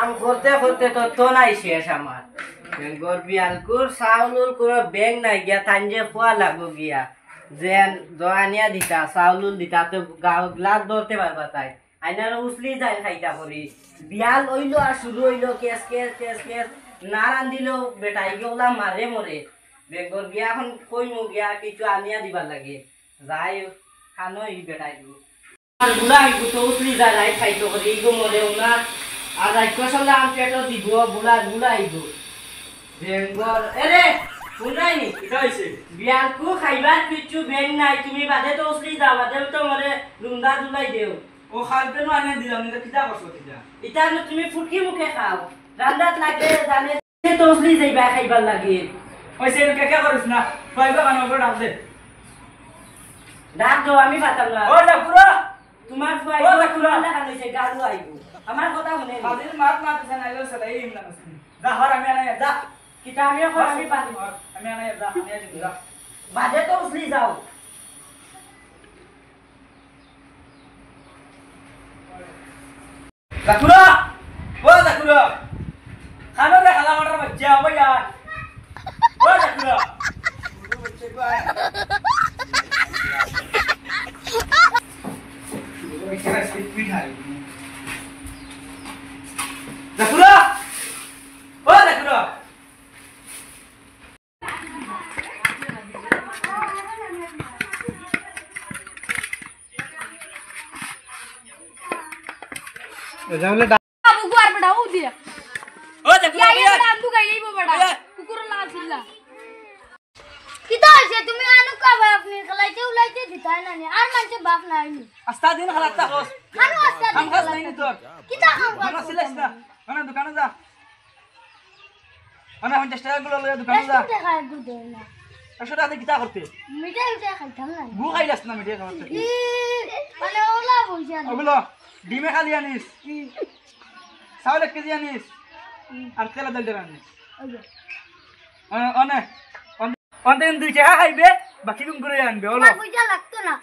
কাম করতে করতে তো নাই শেষ আমার বেঙ্গর বিয়ালকুর চাউলুর কোনো বেং নাই গিয়া তাঞ্জে খোয়া লাগো গিয়া যেন জয়ানিয়া দিতা চাউলুল দিতা তো গ্লাস ধরতে পারবা তাই আইনার উসলি যায় খাইতা করি বিয়াল হইলো আর শুরু হইলো কেস কেস কেস কেস না রান্ধিলেও বেটাই গেলা মারে মরে বেঙ্গর গিয়া এখন কইমু গিয়া কিছু আনিয়া দিবার লাগে যাই খানো ই বেটাই দিব বুড়া আইবো তো উসলি যায় রাইট খাইতো করি ইগো মরেও না আর রাইট সঙ্গে আম পেটও দিব বুড়া বুড়া আইবো বেঙ্গর এরে শুনাইনি এটা হইছে বিয়ালকু খাইবার কিছু বেং নাই তুমি বাদে তো উসলি যাও বাদে তো মরে লুন্দা দুলাই দেও ও খালপেনো আনে দিলাম না কিটা করছো কিটা এটা তুমি ফুটকি মুখে খাও রান্দাত লাগে জানে তো উসলি যাইবা খাইবার লাগে হইছে কে কে করিস না কইবা কানো করে ডাক দে ডাক দাও আমি পাতাম না ও ডাকুরা তোমার ফুয়াই ও তো ডাকুরা না খাইছে গালু আইবো আমার কথা শুনে হাজির মাত মাত জানা আইলো সদাই ইমলা নসনি যা হর আমি আনা যা কিটা আমিও কই আমি পাতিম আমি আনা যা আমি আজ যা বাদে তো উসলি যাও ডাকুরা ও ডাকুরা খানো রে খালা মাটার বাচ্চা ভাইয়া ও ডাকুরা বচ্চে কই ওই কেন স্পিড পিঠাই ডাকুরা ও ডাকুরা যাওলে बाबू को आर बड़ा हो दिया ও ডাকুরা या ये ভাইয়া बड़ा अंदू का यही वो बड़ा भैया। कुकुर ला चिल्ला किता से तुम्ही आनु का बाय अपने खलाइते उलाइते दिता है ना ने आर मानचे बाप ना आईनी আস্তা দিন খালাতা হোস खानो आस्ता हम खास नहीं তোর किता काम খানা कर সিলেস না মানে দোকানে যা মানে 50 টাকা গুলো লয়ে দোকানে যা रेस्टोरेंट खाए दूध ना 100 টাকা দিয়ে কিতা করতে मिठाई उठाई खाइताम ना গু খাইলাস না মিডিয়া খাওয়াতে মানে ওলা বইছা না ওগুলো ডিমে খালি আনিস চাউল 1 কেজি আনিস আর তেল ডাল ডাল আনিস অনে অনে দুই টাকা খাইবে বাকি গুম করে আনবে ওলো তোমার পয়সা লাগতো না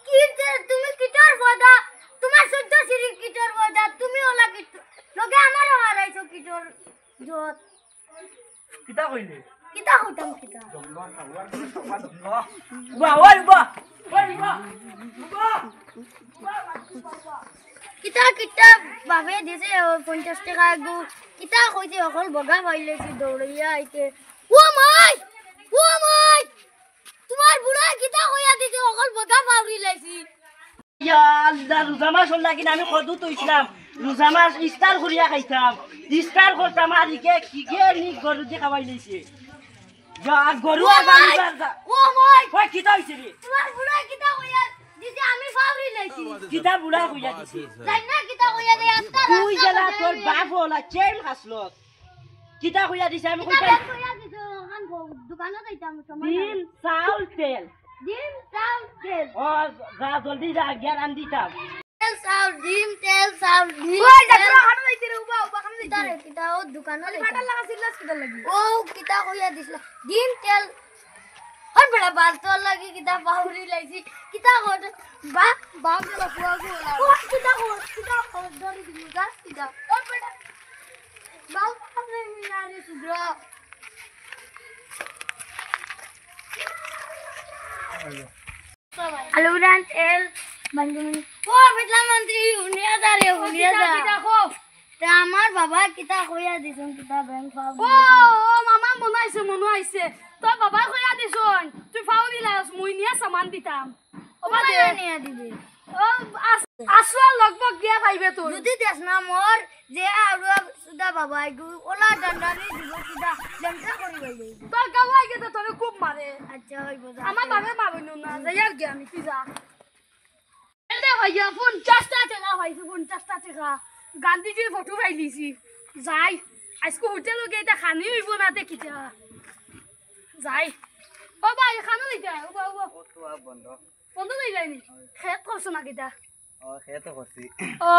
কি যে তুমি কিটার বদা তোমার সহ্য সিরি কিটার বদা তুমি ওলা কিটার লগে আমারও হারাইছো কিটার জত কিতা কইলে কিতা হইতাম কিতা বাহ ওই বাহ ওই বাহ কিতা কিতা বাবে দিছে 50 টাকা গু কিতা কইছে অকল বগা পাইলেছি দৌড়িয়া আইতে ও মাই তোমার বুড়া কিতা কইয়া দিছে অকল বগা পাউরি লাইছি ইয়া আল্লাহ রোজা মাস হল নাকি আমি কদু তো ইসলাম রোজা মাস ইস্তার করিয়া খাইতাম ইস্তার করতাম আর কি নি গরু দিয়ে খাওয়াই লইছে যা গরু আর বানিবার যা ও মাই কই কিতা হইছে রে তোমার বুড়া কিতা কইয়া দিছে আমি পাউরি লাইছি কিতা বুড়া কইয়া দিছে জানি না কিতা কইয়া দে আস্তা তুই জেলা তোর বাপ হলা চেম খাসলত কিতা কইয়া দিছে আমি কিতা কইতাম কইয়া দিছে ওখান দোকানে যাইতাম ডিম চাউল তেল ডিম চাউল তেল ও যা জলদি যা জ্ঞান আন দিতাম তেল চাউল ডিম ওই দেখো হানো যাইতে রে উবা খান দিতা রে কিতা ও দোকানে ফাটা লাগা সিলাস কিতা লাগি ও কিতা কইয়া দিছলা ডিম তেল আর বড় বাল তো লাগি কিতা পাউরি লাইছি কিতা কর বা বাম দে বাপুয়া গো ও কিতা কর দরি দিমু গা কিতা ও বড় বাল পাবে মিনারে সুদ্রা हेलो फ्रेंड्स एल बंदुनी ओ बिटला मंत्री उनिया दारे उनिया दा किता खो ते আমার বাবা কিতা কইয়া দিছন কিতা ব্যাংক ফাও ও মামা মনো আইছে তোর বাবা কইয়া দিছন তুই ফাও দিলাস মুই নিয়া সামান দিতাম ও বাদে নিয়া দিবি ও আসুয়া লগবগ গিয়া পাইবে তোর যদি দেশ না মোর যে আরো সুদা বাবা গু ওলা ডান্ডারি দিব কিতা লেমটা করি বইবে তোর গাওয়াই গেতে তোরে খুব মারে আচ্ছা হইবো আমার বাবা মারুন না যাইয়ার গে আমি তুই যা এলে ভাইয়া 50 টাকা ভাইছে 50 টাকা গান্ধীজির ফটো পাইলিছি যাই আজকে হোটেল গিয়ে এটা খানি হইব না তে কিটা যাই ও ভাই খানো দিতা ও বাবা বন্ধ বন্ধ হয়ে যায়নি খেত করছো না কিটা ও খেতে করছি ও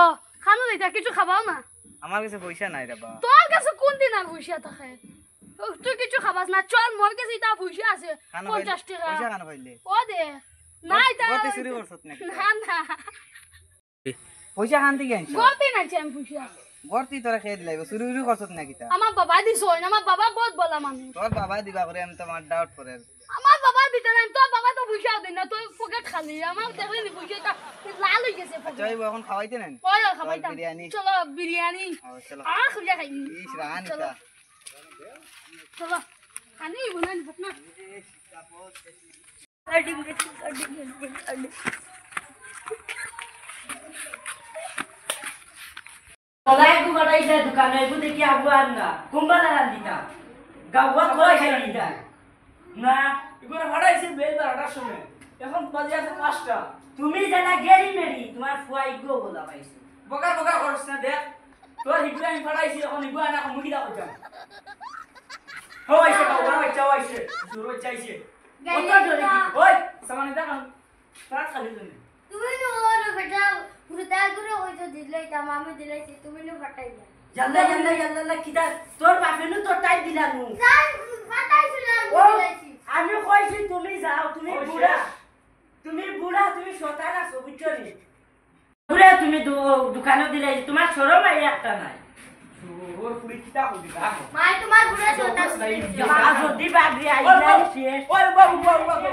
খানো দিতা কিছু খাবাও না আমার কাছে পয়সা নাই রে বা তোর কাছে কোন দিন আর ভুষিয়া থাকে তুই কিছু খাবাস না চল মোর কাছে এটা ভুষিয়া আছে 50 টাকা পয়সা কেন পাইলে ও দে নাই তা গতি চুরি করছত নাকি না না পয়সা খান থেকে আনছ গলতি না চাই ভুষিয়া ভর্তি তোরা খেয়ে দিলাই চুরি উরি করছত না কিতা আমার বাবা দিছ আমার বাবা বহুত বলা মানুষ তোর বাবা দিবা করে আমি তোমার ডাউট করে আমার বাবার ভিতরে নাই তোর বাবা তো পয়সা দেয় না তোর পকেট খালি আমার দেখলি নি পয়সাটা লাল হয়ে গেছে আচ্ছা এই এখন খাওয়াইতে নেন ওই খাবাইতাম বিরিয়ানি। চলো বিরিয়ানি চলো খুঁজে খাই ইস রানি চলো তা চলো খানি বুনানি না ওলাই গু বাড়াইছে দোকানে গু দেখি আবু আর না কুম্বালা রান্দিতা গাওয়া খোলা খাই দিতা না এগুলো ভাড়াইছে বেল 12টার সময় এখন বাজে আছে 5টা তুমি জানা গেরি মেরি তোমার ফুয়াই গো বলা পাইছে বকা বকা করছ না দেখ তোর হিগুলা আমি ভাড়াইছি এখন হিগুলা না মুগি দা কইতাম হইছে কাউরা বাচ্চা হইছে জোর বাচ্চা হইছে কত ধরে কি ওই সামানে দা না তার খালি দিন তুমি নো বেটা পুরো করে হইতো দিলাই তাম আমি দিলাইছি তুমি নো ফাটাই না জাল্লা জাল্লা জাল্লা কিটা তোর বাপেনু তোর টাই দিলানু স্যার ফাটাইছিল আর ও, দিলাইছি আমি কইছি তুমি যাও তুমি বুড়া তুমি শতান আছো বুঝছো নি বুড়া তুমি দোকানে দিলে তোমার শরম আই একটা নাই ওর পুরি কিতা কইবি গা মাই তোমার বুড়া ছোটা যদি বাগরি আইলা শেষ ওই বাবু বাবু বাবু